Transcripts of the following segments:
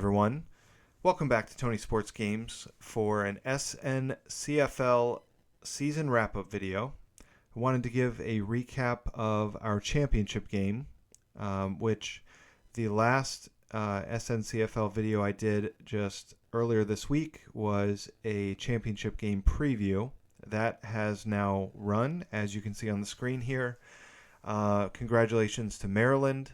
everyone. Welcome back to Tony Sports Games for an SNCFL season wrap-up video. I wanted to give a recap of our championship game, which the last SNCFL video I did just earlier this week was a championship game preview. That has now run, as you can see on the screen here. Congratulations to Maryland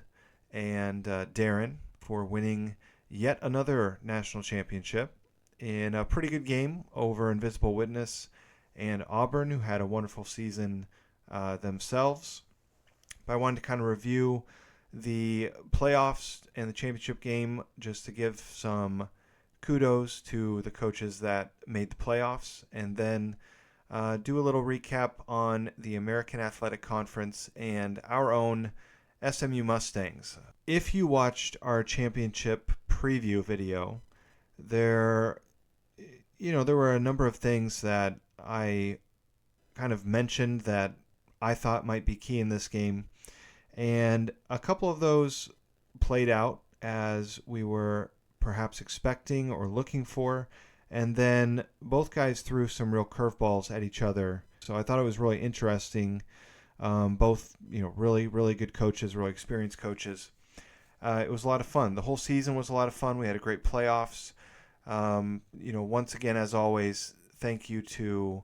and Darren for winning yet another national championship in a pretty good game over Invisible Witness and Auburn, who had a wonderful season themselves. But I wanted to kind of review the playoffs and the championship game just to give some kudos to the coaches that made the playoffs, and then do a little recap on the American Athletic Conference and our own SMU Mustangs. If you watched our championship preview video, there were a number of things that I kind of mentioned that I thought might be key in this game, and a couple of those played out as we were perhaps expecting or looking for, and then both guys threw some real curveballs at each other. So I thought it was really interesting. Both, really, really good coaches, really experienced coaches. It was a lot of fun. The whole season was a lot of fun. We had a great playoffs. Once again, as always, thank you to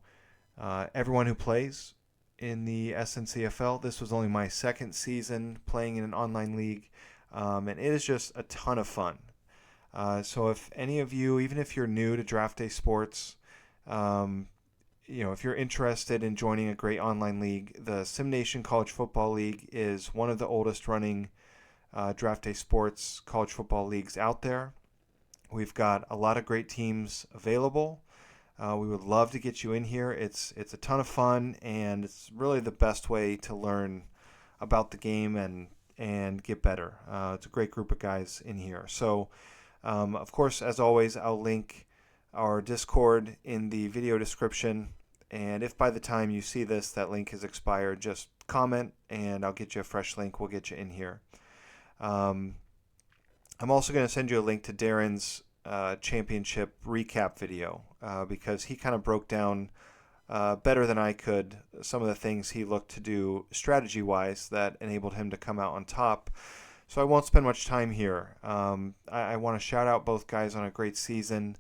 everyone who plays in the SNCFL. This was only my second season playing in an online league, and it is just a ton of fun. So if any of you, even if you're new to Draft Day Sports, if you're interested in joining a great online league, the Sim Nation College Football League is one of the oldest running Draft Day Sports college football leagues out there. We've got a lot of great teams available. We would love to get you in here. It's a ton of fun, and it's really the best way to learn about the game and get better. It's a great group of guys in here. So, of course, as always, I'll link our Discord in the video description, and if by the time you see this that link has expired, just comment and I'll get you a fresh link. We'll get you in here. I'm also going to send you a link to Darren's championship recap video because he kind of broke down better than I could some of the things he looked to do strategy-wise that enabled him to come out on top. So I won't spend much time here. I want to shout out both guys on a great season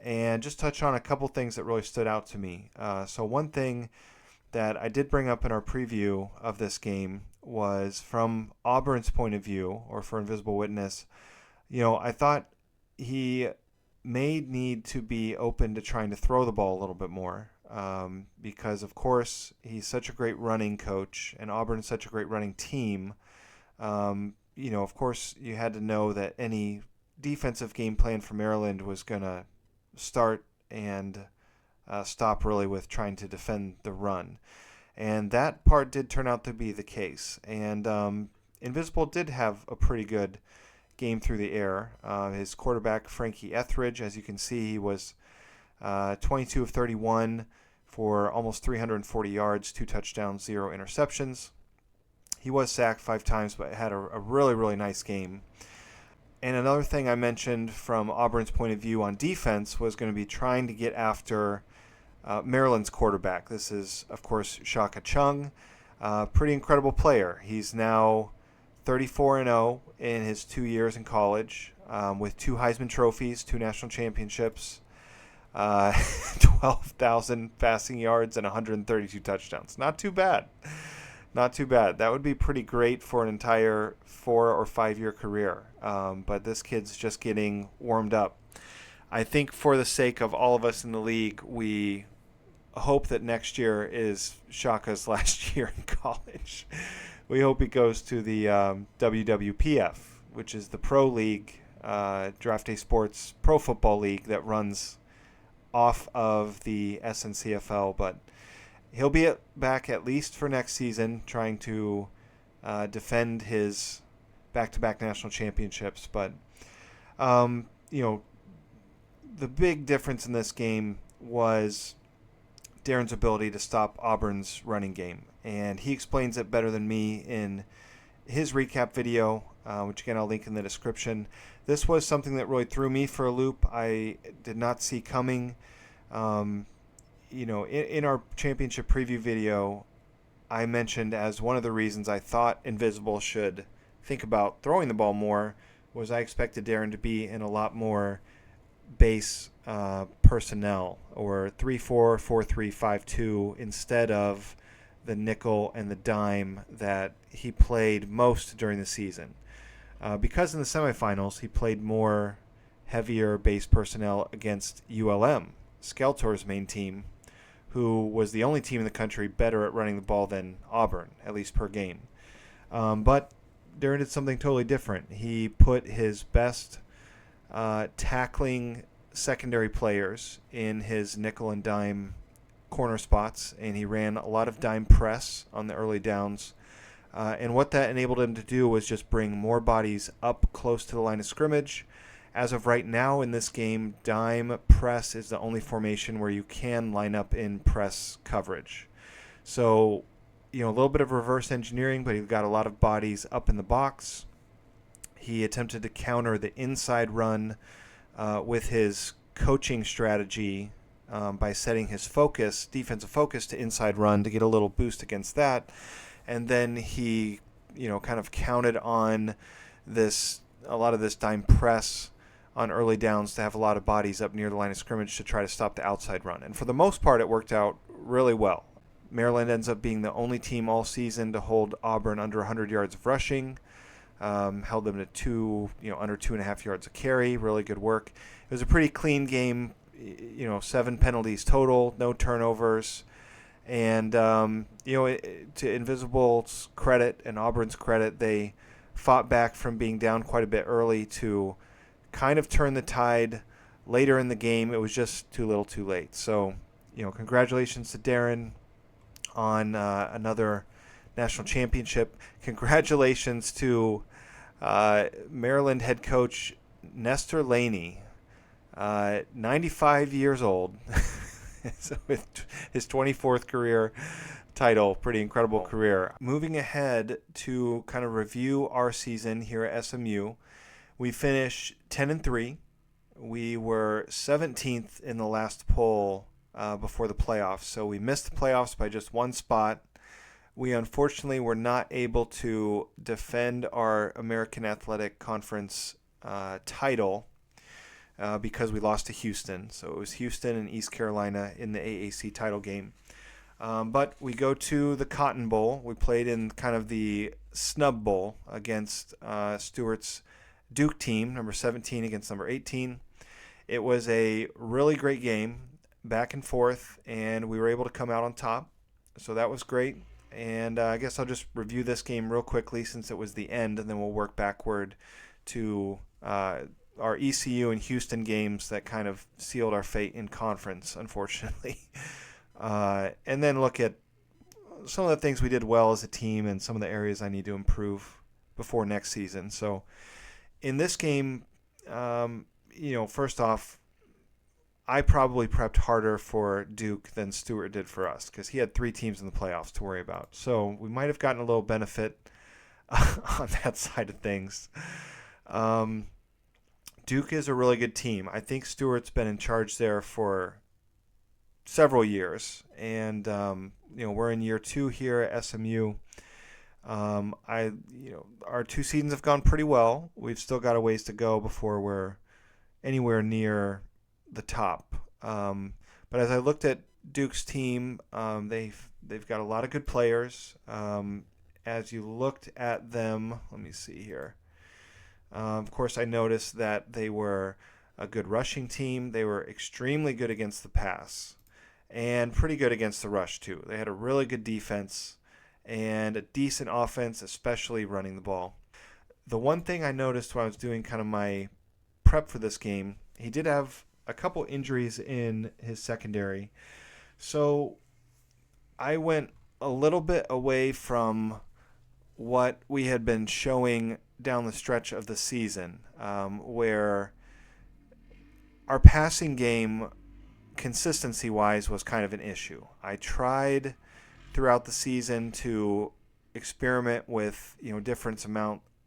and just touch on a couple things that really stood out to me. So one thing that I did bring up in our preview of this game was from Auburn's point of view, or for Invisible Witness. I thought he may need to be open to trying to throw the ball a little bit more because, of course, he's such a great running coach and Auburn is such a great running team. Of course, you had to know that any defensive game plan for Maryland was going to start and stop really with trying to defend the run. And that part did turn out to be the case. And Invisible did have a pretty good game through the air. His quarterback, Frankie Etheridge, as you can see, he was 22 of 31 for almost 340 yards, 2 touchdowns, 0 interceptions. He was sacked 5 times, but had a really, really nice game. And another thing I mentioned from Auburn's point of view on defense was going to be trying to get after Maryland's quarterback. This is, of course, Shaka Chung. Pretty incredible player. He's now 34-0 in his 2 years in college with 2 Heisman trophies, 2 national championships, 12,000 passing yards, and 132 touchdowns. Not too bad. Not too bad. That would be pretty great for an entire 4 or 5 year career. But this kid's just getting warmed up. I think for the sake of all of us in the league, we hope that next year is Shaka's last year in college. We hope he goes to the WWPF, which is the pro league, Draft Day Sports Pro Football League that runs off of the SNCFL. But he'll be back at least for next season, trying to defend his back-to-back national championships. But, the big difference in this game was Darren's ability to stop Auburn's running game. And he explains it better than me in his recap video. which again I'll link in the description. This was something that really threw me for a loop. I did not see coming. In our championship preview video, I mentioned as one of the reasons I thought Invisible should think about throwing the ball more was I expected Darren to be in a lot more base personnel, or 3-4, 4-3, 5-2, instead of the nickel and the dime that he played most during the season. Because in the semifinals he played more heavier base personnel against ULM, Skeletor's main team, who was the only team in the country better at running the ball than Auburn, at least per game. But Darren did something totally different. He put his best tackling secondary players in his nickel and dime corner spots, and he ran a lot of dime press on the early downs. And what that enabled him to do was just bring more bodies up close to the line of scrimmage. As of right now in this game, dime press is the only formation where you can line up in press coverage. So, a little bit of reverse engineering, but he got a lot of bodies up in the box. He attempted to counter the inside run with his coaching strategy by setting his defensive focus to inside run to get a little boost against that. And then he, kind of counted on a lot of this dime press on early downs to have a lot of bodies up near the line of scrimmage to try to stop the outside run. And for the most part, it worked out really well. Maryland ends up being the only team all season to hold Auburn under 100 yards of rushing. Held them to under 2.5 yards a carry. Really good work. It was a pretty clean game. 7 penalties total, no turnovers. And, to Invisible's credit and Auburn's credit, they fought back from being down quite a bit early to kind of turn the tide later in the game. It was just too little too late. So, congratulations to Darren on another national championship. Congratulations to Maryland head coach Nestor Laney, 95 years old. So with his 24th career title, pretty incredible career. Moving ahead to kind of review our season here at SMU, we finished 10-3. We were 17th in the last poll before the playoffs, so we missed the playoffs by just one spot. We unfortunately were not able to defend our American Athletic Conference title because we lost to Houston. So it was Houston and East Carolina in the AAC title game. But we go to the Cotton Bowl. We played in kind of the snub bowl against Stewart's Duke team, number 17 against number 18. It was a really great game, back and forth, and we were able to come out on top. So that was great. And I guess I'll just review this game real quickly since it was the end, and then we'll work backward to our ECU and Houston games that kind of sealed our fate in conference, unfortunately. And then look at some of the things we did well as a team and some of the areas I need to improve before next season. So in this game, first off, I probably prepped harder for Duke than Stewart did for us because he had 3 teams in the playoffs to worry about. So we might have gotten a little benefit on that side of things. Duke is a really good team. I think Stewart's been in charge there for several years, and we're in year 2 here at SMU. Our 2 seasons have gone pretty well. We've still got a ways to go before we're anywhere near the top. But as I looked at Duke's team, they've got a lot of good players. As you looked at them, let me see here. Of course, I noticed that they were a good rushing team. They were extremely good against the pass and pretty good against the rush, too. They had a really good defense and a decent offense, especially running the ball. The one thing I noticed when I was doing kind of my prep for this game, he did have a couple injuries in his secondary. So I went a little bit away from what we had been showing down the stretch of the season, where our passing game, consistency-wise, was kind of an issue. I tried throughout the season to experiment with different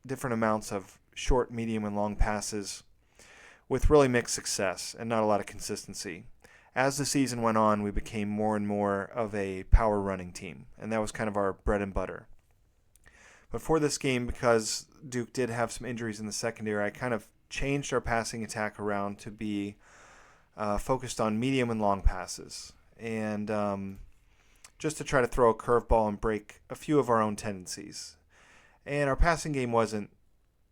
different amounts of short, medium, and long passes with really mixed success and not a lot of consistency. As the season went on, we became more and more of a power running team, and that was kind of our bread and butter. But for this game, because Duke did have some injuries in the secondary, I kind of changed our passing attack around to be focused on medium and long passes, and just to try to throw a curveball and break a few of our own tendencies. And our passing game wasn't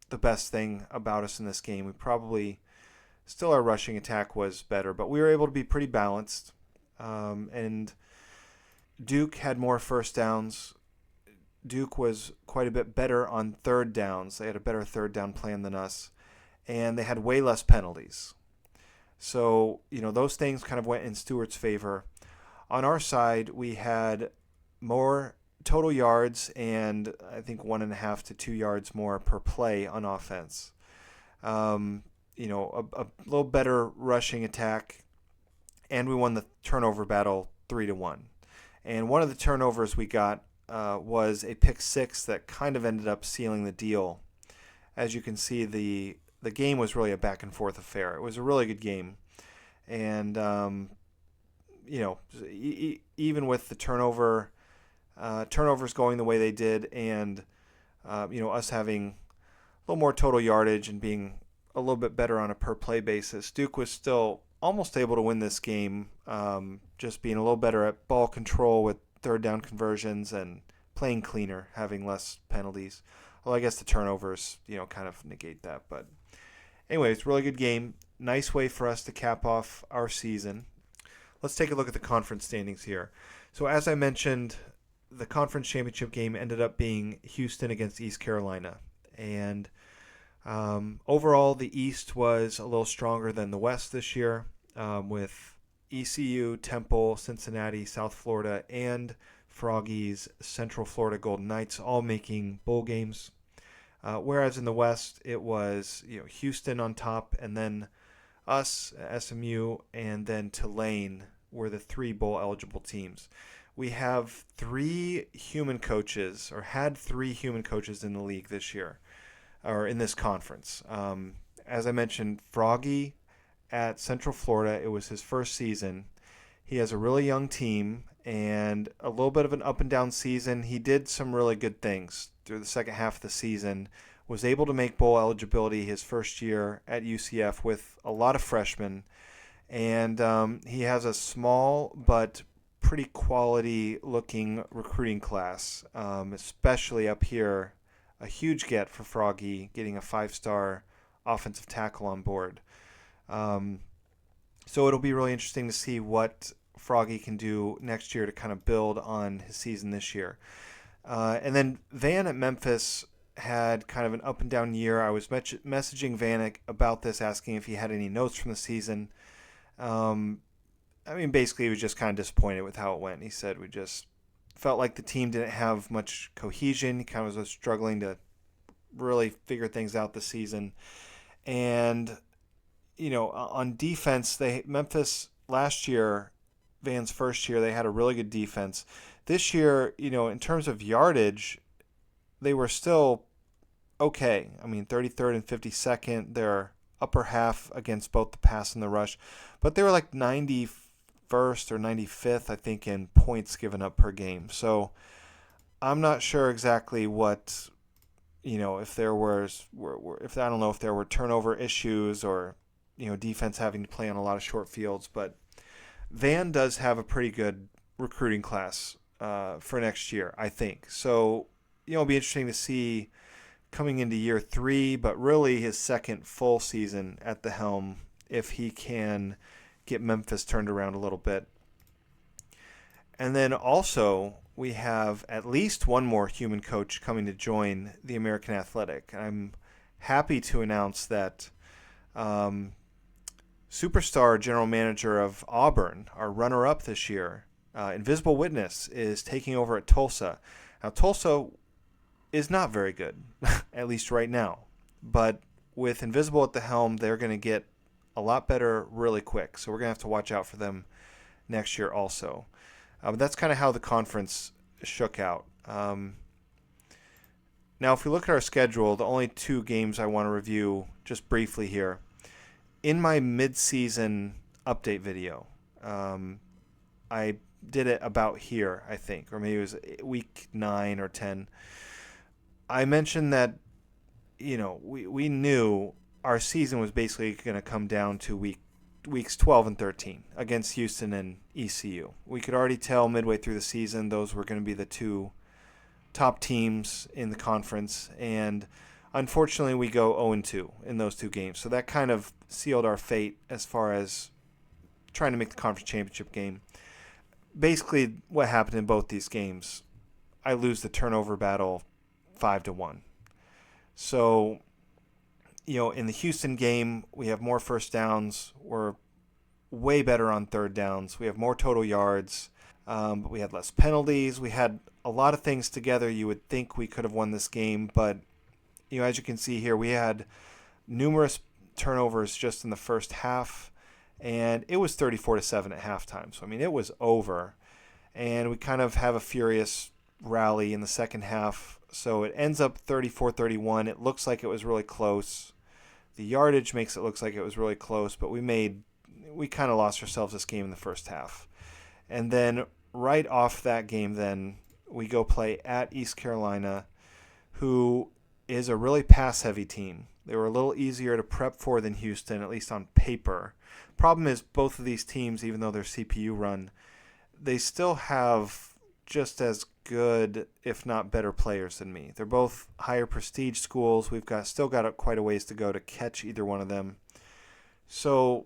the best thing about us in this game. We probably still, our rushing attack was better, but we were able to be pretty balanced. And Duke had more first downs. Duke was quite a bit better on third downs. They had a better third down plan than us, and they had way less penalties. So, those things kind of went in Stewart's favor. On our side, we had more total yards and I think 1.5 to 2 yards more per play on offense. A little better rushing attack, and we won the turnover battle 3-1. And one of the turnovers we got was a pick six that kind of ended up sealing the deal. As you can see, the game was really a back and forth affair. It was a really good game, and even with the turnovers going the way they did, and us having a little more total yardage and being a little bit better on a per play basis, Duke was still almost able to win this game, just being a little better at ball control with third down conversions and playing cleaner, having less penalties. Well, I guess the turnovers, kind of negate that. But anyway, it's a really good game. Nice way for us to cap off our season. Let's take a look at the conference standings here. So as I mentioned, the conference championship game ended up being Houston against East Carolina. And overall, the East was a little stronger than the West this year, with ECU, Temple, Cincinnati, South Florida, and Froggy's Central Florida Golden Knights all making bowl games. Whereas in the West, it was Houston on top, and then us, SMU, and then Tulane were the 3 bowl-eligible teams. We have 3 human coaches, or had 3 human coaches in the league this year, or in this conference. As I mentioned, Froggy at Central Florida, it was his first season. He has a really young team and a little bit of an up and down season. He did some really good things through the second half of the season, was able to make bowl eligibility his first year at UCF with a lot of freshmen, and he has a small but pretty quality looking recruiting class, especially up here. A huge get for Froggy, getting a 5-star offensive tackle on board. So it'll be really interesting to see what Froggy can do next year to kind of build on his season this year. And then Van at Memphis had kind of an up and down year. I was messaging Van about this, asking if he had any notes from the season. Basically he was just kind of disappointed with how it went. He said we just felt like the team didn't have much cohesion. He kind of was struggling to really figure things out this season. And, on defense, Memphis last year, Van's first year, they had a really good defense. This year, in terms of yardage, they were still okay. 33rd and 52nd, they're upper half against both the pass and the rush. But they were like 91st or 95th, I think, in points given up per game. So I'm not sure exactly what, if there was, if I don't know if there were turnover issues or, defense having to play on a lot of short fields. But Van does have a pretty good recruiting class for next year, I think. So, it'll be interesting to see coming into year 3, but really his second full season at the helm, if he can get Memphis turned around a little bit. And then also we have at least one more human coach coming to join the American Athletic. I'm happy to announce that superstar general manager of Auburn, our runner-up this year, Invisible Witness, is taking over at Tulsa. Now, Tulsa is not very good, at least right now. But with Invisible at the helm, they're going to get a lot better really quick. So we're going to have to watch out for them next year also. But that's kind of how the conference shook out. Now, if we look at our schedule, the only two games I want to review just briefly here. In my mid-season update video, I did it about here, I think, or maybe it was week 9 or 10. I mentioned that, we knew our season was basically going to come down to weeks 12 and 13 against Houston and ECU. We could already tell midway through the season those were going to be the two top teams in the conference, and unfortunately we go 0-2 in those two games. So that kind of sealed our fate as far as trying to make the conference championship game. Basically what happened in both these games, I lose the turnover battle 5-1. So, in the Houston game, we have more first downs. We're way better on third downs. We have more total yards, but we had less penalties. We had a lot of things together. You would think we could have won this game, but as you can see here, we had numerous turnovers just in the first half, and it was 34-7 at halftime. So it was over, and we kind of have a furious rally in the second half. So it ends up 34-31. It looks like it was really close. The yardage makes it look like it was really close, but we kind of lost ourselves this game in the first half. And then right off that game, then we go play at East Carolina, who is a really pass-heavy team. They were a little easier to prep for than Houston, at least on paper. Problem is, both of these teams, even though they're CPU run, they still have just as good, if not better, players than me. They're both higher prestige schools. We've still got quite a ways to go to catch either one of them. So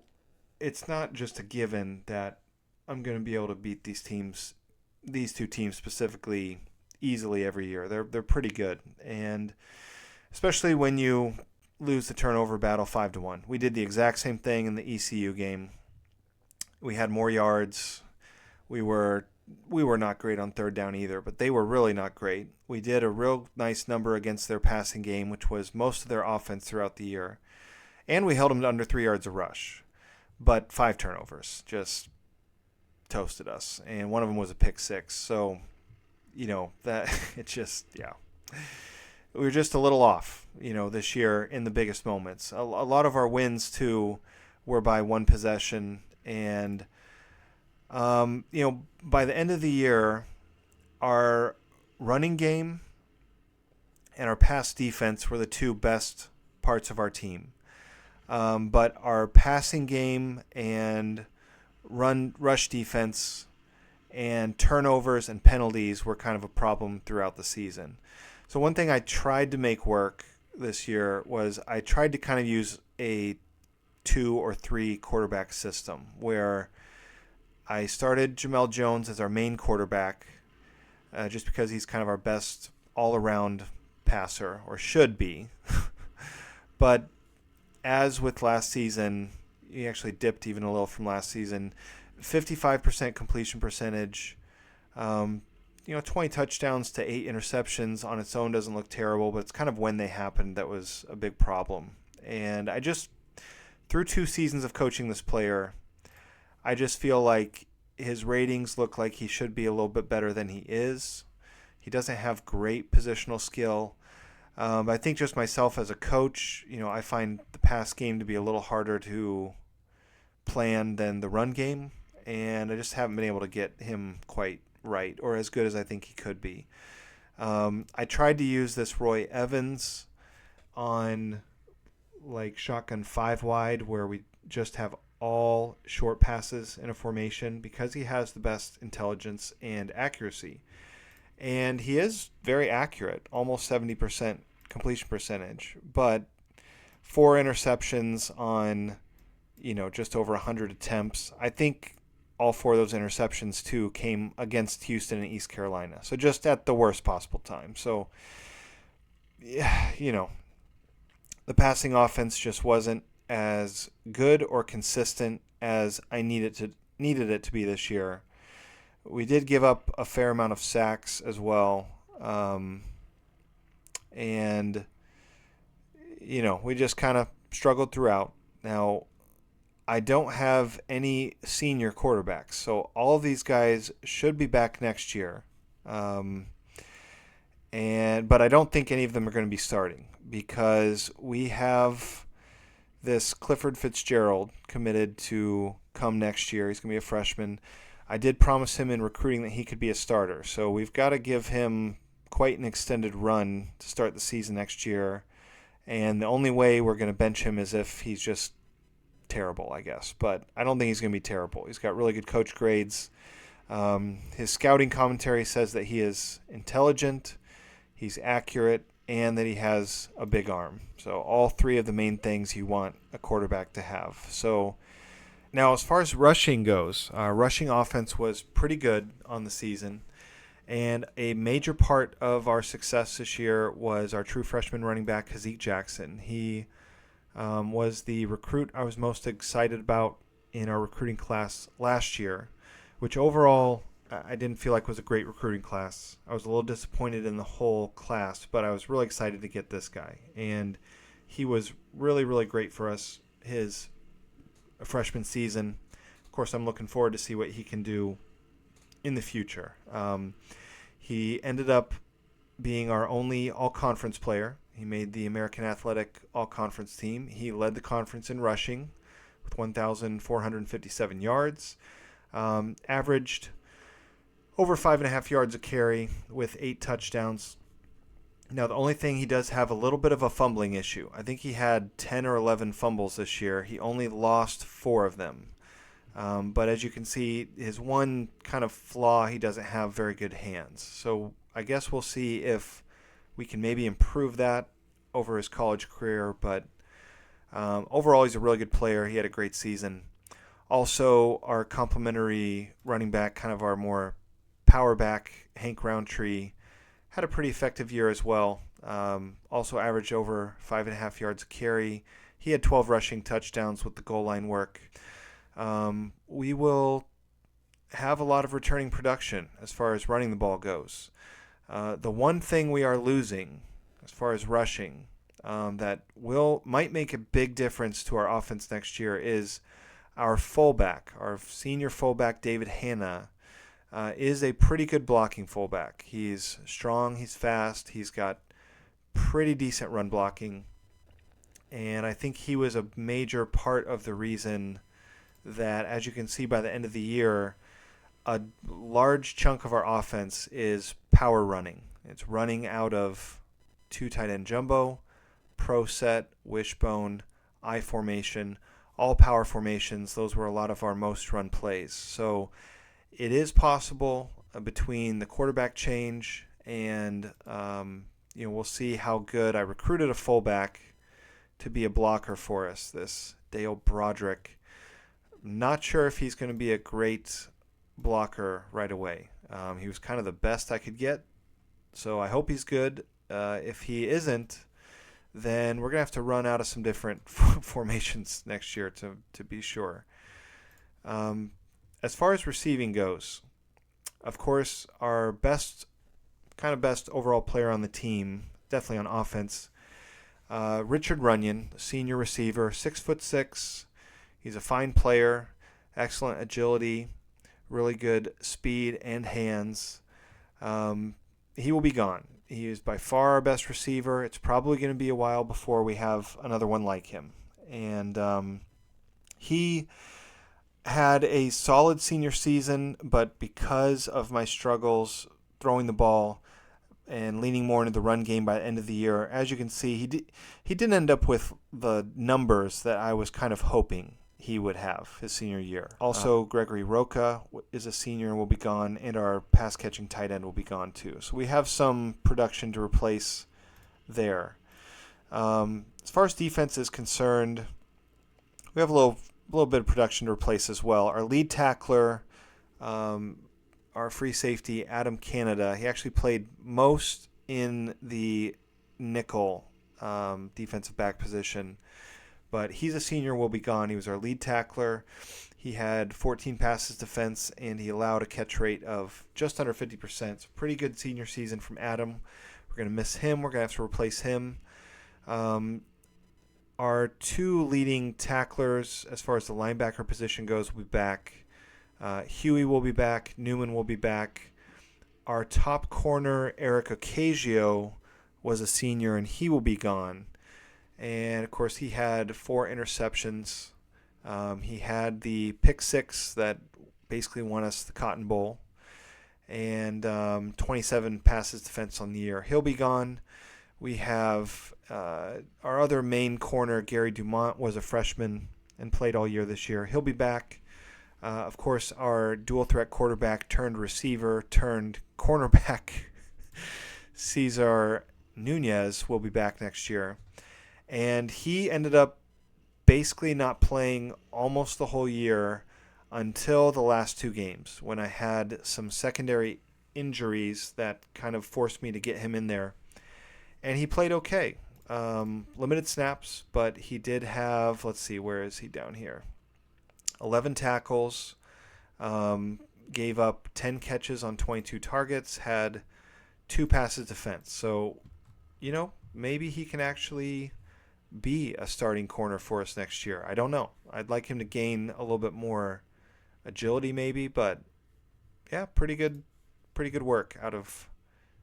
it's not just a given that I'm going to be able to beat these two teams specifically, easily every year. They're pretty good, and especially when you lose the turnover battle 5-1. We did the exact same thing in the ECU game. We had more yards. We were not great on third down either, but they were really not great. We did a real nice number against their passing game, which was most of their offense throughout the year. And we held them to under 3 yards a rush. But 5 turnovers just toasted us. And one of them was a pick six. So, that it just, yeah. We were just a little off, this year in the biggest moments. A lot of our wins, too, were by one possession. And by the end of the year, our running game and our pass defense were the two best parts of our team. But our passing game and rush defense and turnovers and penalties were kind of a problem throughout the season. So one thing I tried to make work this year was I tried to kind of use a 2 or 3 quarterback system where I started Jamel Jones as our main quarterback just because he's kind of our best all-around passer, or should be. But as with last season, he actually dipped even a little from last season. 55% completion percentage, 20 touchdowns to 8 interceptions on its own doesn't look terrible, but it's kind of when they happened that was a big problem. And through 2 seasons of coaching this player, I just feel like his ratings look like he should be a little bit better than he is. He doesn't have great positional skill. I think just myself as a coach, I find the pass game to be a little harder to plan than the run game, and I just haven't been able to get him quite right, or as good as I think he could be. I tried to use this Roy Evans on like shotgun 5 wide, where we just have all short passes in a formation because he has the best intelligence and accuracy. And he is very accurate, almost 70% completion percentage, but 4 interceptions on, just over 100 attempts. I think all 4 of those interceptions, too, came against Houston and East Carolina. So just at the worst possible time. So, the passing offense just wasn't as good or consistent as I needed it to be this year. We did give up a fair amount of sacks as well. And, we just kind of struggled throughout. Now, I don't have any senior quarterbacks, so all of these guys should be back next year. but I don't think any of them are going to be starting because we have this Clifford Fitzgerald committed to come next year. He's going to be a freshman. I did promise him in recruiting that he could be a starter, so we've got to give him quite an extended run to start the season next year. And the only way we're going to bench him is if he's just terrible, I guess. But I don't think he's going to be terrible. He's got really good coach grades. His scouting commentary says that he is intelligent, he's accurate, and that he has a big arm. So all three of the main things you want a quarterback to have. So now as far as rushing goes, rushing offense was pretty good on the season. And a major part of our success this year was our true freshman running back, Hazik Jackson. He was the recruit I was most excited about in our recruiting class last year, which overall I didn't feel like was a great recruiting class. I was a little disappointed in the whole class, but I was really excited to get this guy. And he was really, really great for us his freshman season. Of course, I'm looking forward to see what he can do in the future. He ended up being our only all-conference player. He made the American Athletic all-conference team. He led the conference in rushing with 1,457 yards. Averaged over 5.5 yards a carry with 8 touchdowns. Now, the only thing, he does have a little bit of a fumbling issue. I think he had 10 or 11 fumbles this year. He only lost 4 of them. But as you can see, his one kind of flaw, he doesn't have very good hands. So I guess we'll see if we can maybe improve that over his college career. But overall, he's a really good player. He had a great season. Also, our complimentary running back, kind of our more power back, Hank Roundtree, had a pretty effective year as well. Also averaged over 5.5 yards a carry. He had 12 rushing touchdowns with the goal line work. We will have a lot of returning production as far as running the ball goes. The one thing we are losing as far as rushing that might make a big difference to our offense next year is our fullback. Our senior fullback, David Hanna, is a pretty good blocking fullback. He's strong, he's fast, he's got pretty decent run blocking, and I think he was a major part of the reason that, as you can see by the end of the year, a large chunk of our offense is power running. It's running out of 2 tight end jumbo, pro set, wishbone, I formation, all power formations. Those were a lot of our most run plays. So it is possible between the quarterback change and we'll see how good. I recruited a fullback to be a blocker for us, this Dale Broderick. Not sure if he's going to be a great blocker right away. He was kind of the best I could get, so I hope he's good. If he isn't, then we're going to have to run out of some different formations next year to be sure. As far as receiving goes, of course, our best overall player on the team, definitely on offense, Richard Runyon, senior receiver, 6'6". He's a fine player, excellent agility, really good speed and hands. He will be gone. He is by far our best receiver. It's probably going to be a while before we have another one like him. And he had a solid senior season, but because of my struggles throwing the ball and leaning more into the run game by the end of the year, as you can see, he didn't end up with the numbers that I was kind of hoping he would have his senior year. Also, Gregory Roca is a senior and will be gone, and our pass-catching tight end will be gone too. So we have some production to replace there. As far as defense is concerned, we have a little bit of production to replace as well. Our lead tackler, our free safety, Adam Canada, he actually played most in the nickel defensive back position. But he's a senior, will be gone. He was our lead tackler. He had 14 passes defense, and he allowed a catch rate of just under 50%. It's a pretty good senior season from Adam. We're going to miss him. We're going to have to replace him. Our 2 leading tacklers, as far as the linebacker position goes, will be back. Huey will be back. Newman will be back. our top corner, Eric Ocasio, was a senior, and he will be gone. And, of course, he had 4 interceptions. He had the pick 6 that basically won us the Cotton Bowl, and 27 passes defense on the year. He'll be gone. We have our other main corner, Gary Dumont, was a freshman and played all year this year. He'll be back. Of course, our dual threat quarterback turned receiver turned cornerback, Cesar Nunez, will be back next year. And he ended up basically not playing almost the whole year until the last 2 games when I had some secondary injuries that kind of forced me to get him in there. And he played okay. Limited snaps, but he did have, let's see, where is he down here? 11 tackles, gave up 10 catches on 22 targets, had 2 passes defense. So, maybe he can actually be a starting corner for us next year. I don't know. I'd like him to gain a little bit more agility maybe, but yeah, pretty good work out of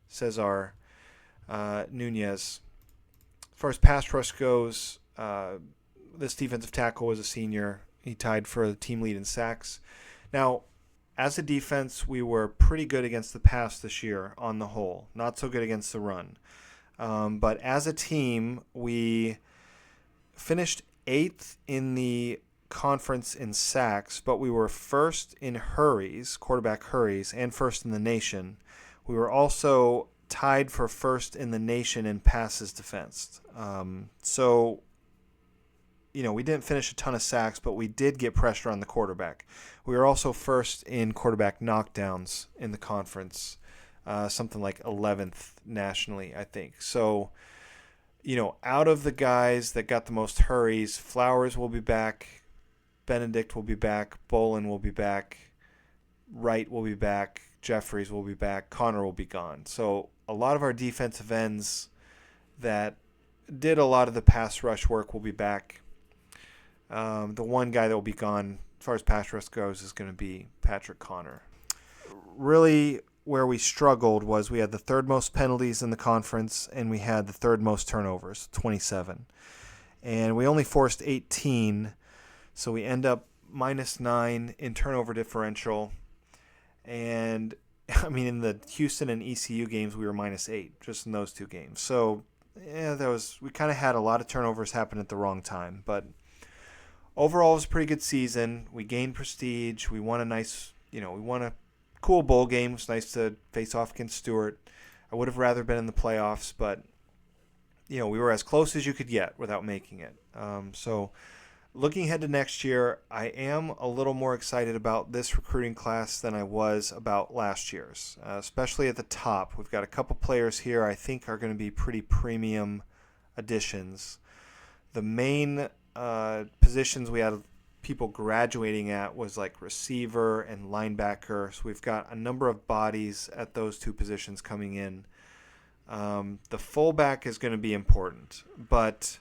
Cesar Nunez. As far as pass rush goes, this defensive tackle was a senior. He tied for the team lead in sacks. Now, as a defense, we were pretty good against the pass this year on the whole. Not so good against the run. But as a team, we finished 8th in the conference in sacks, but we were first in hurries, quarterback hurries, and first in the nation. We were also tied for first in the nation in passes defensed. So, we didn't finish a ton of sacks, but we did get pressure on the quarterback. We were also first in quarterback knockdowns in the conference, something like 11th nationally, I think. So, out of the guys that got the most hurries, Flowers will be back, Benedict will be back, Bolin will be back, Wright will be back, Jeffries will be back, Connor will be gone. So a lot of our defensive ends that did a lot of the pass rush work will be back. The one guy that will be gone as far as pass rush goes is going to be Patrick Connor. Really, where we struggled was we had the 3rd most penalties in the conference, and we had the 3rd most turnovers, 27. And we only forced 18, so we end up -9 in turnover differential. And, in the Houston and ECU games, we were -8, just in those 2 games. So, yeah, we kind of had a lot of turnovers happen at the wrong time. But overall, it was a pretty good season. We gained prestige. We won we won a cool bowl game. It was nice to face off against Stewart. I would have rather been in the playoffs, but, we were as close as you could get without making it. So looking ahead to next year, I am a little more excited about this recruiting class than I was about last year's, especially at the top. We've got a couple players here I think are going to be pretty premium additions. The main positions we had people graduating at was like receiver and linebacker. So we've got a number of bodies at those 2 positions coming in. The fullback is going to be important, but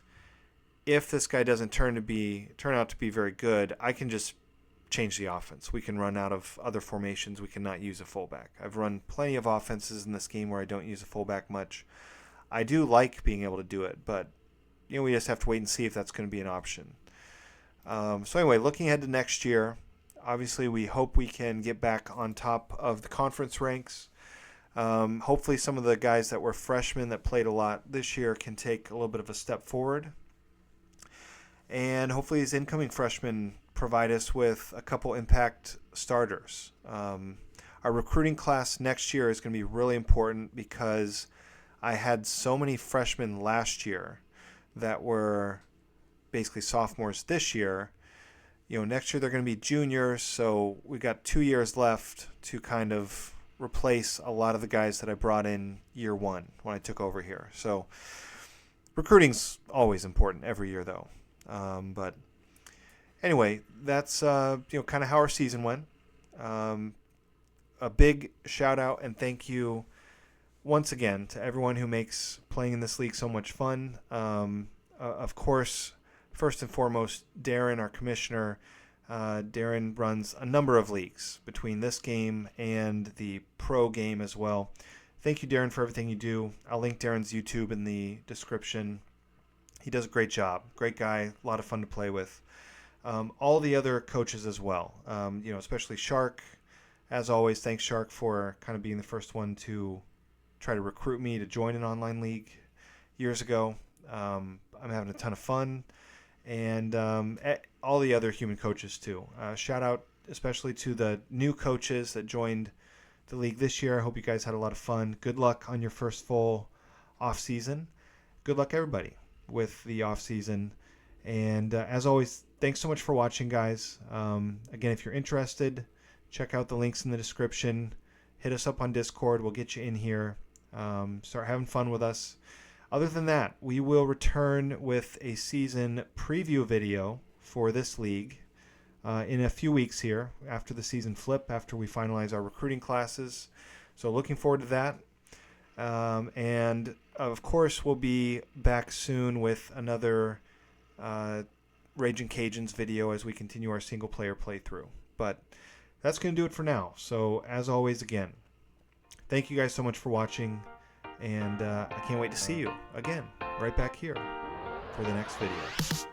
if this guy doesn't turn out to be very good, I can just change the offense. We can run out of other formations. We cannot use a fullback. I've run plenty of offenses in this game where I don't use a fullback much. I do like being able to do it, but we just have to wait and see if that's going to be an option. So anyway, looking ahead to next year, obviously we hope we can get back on top of the conference ranks. Hopefully some of the guys that were freshmen that played a lot this year can take a little bit of a step forward. And hopefully these incoming freshmen provide us with a couple impact starters. Our recruiting class next year is going to be really important because I had so many freshmen last year that were basically sophomores this year. Next year they're going to be juniors, so we've got 2 years left to kind of replace a lot of the guys that I brought in year 1 when I took over here. So recruiting's always important every year, though. But anyway, that's kind of how our season went. A big shout out and thank you once again to everyone who makes playing in this league so much fun. Of course, first and foremost, Darren, our commissioner, Darren runs a number of leagues between this game and the pro game as well. Thank you, Darren, for everything you do. I'll link Darren's YouTube in the description. He does a great job. Great guy. A lot of fun to play with. All the other coaches as well. Especially Shark. As always, thanks, Shark, for kind of being the first one to try to recruit me to join an online league years ago. I'm having a ton of fun. And all the other human coaches, too. Shout out especially to the new coaches that joined the league this year. I hope you guys had a lot of fun. Good luck on your first full off season. Good luck, everybody, with the off season. And as always, thanks so much for watching, guys. Again, if you're interested, check out the links in the description. Hit us up on Discord. We'll get you in here. Start having fun with us. Other than that, we will return with a season preview video for this league in a few weeks here after the season flip, after we finalize our recruiting classes. So looking forward to that. And of course, we'll be back soon with another Raging Cajuns video as we continue our single player playthrough. But that's going to do it for now. So as always, again, thank you guys so much for watching. And I can't wait to see you again right back here for the next video.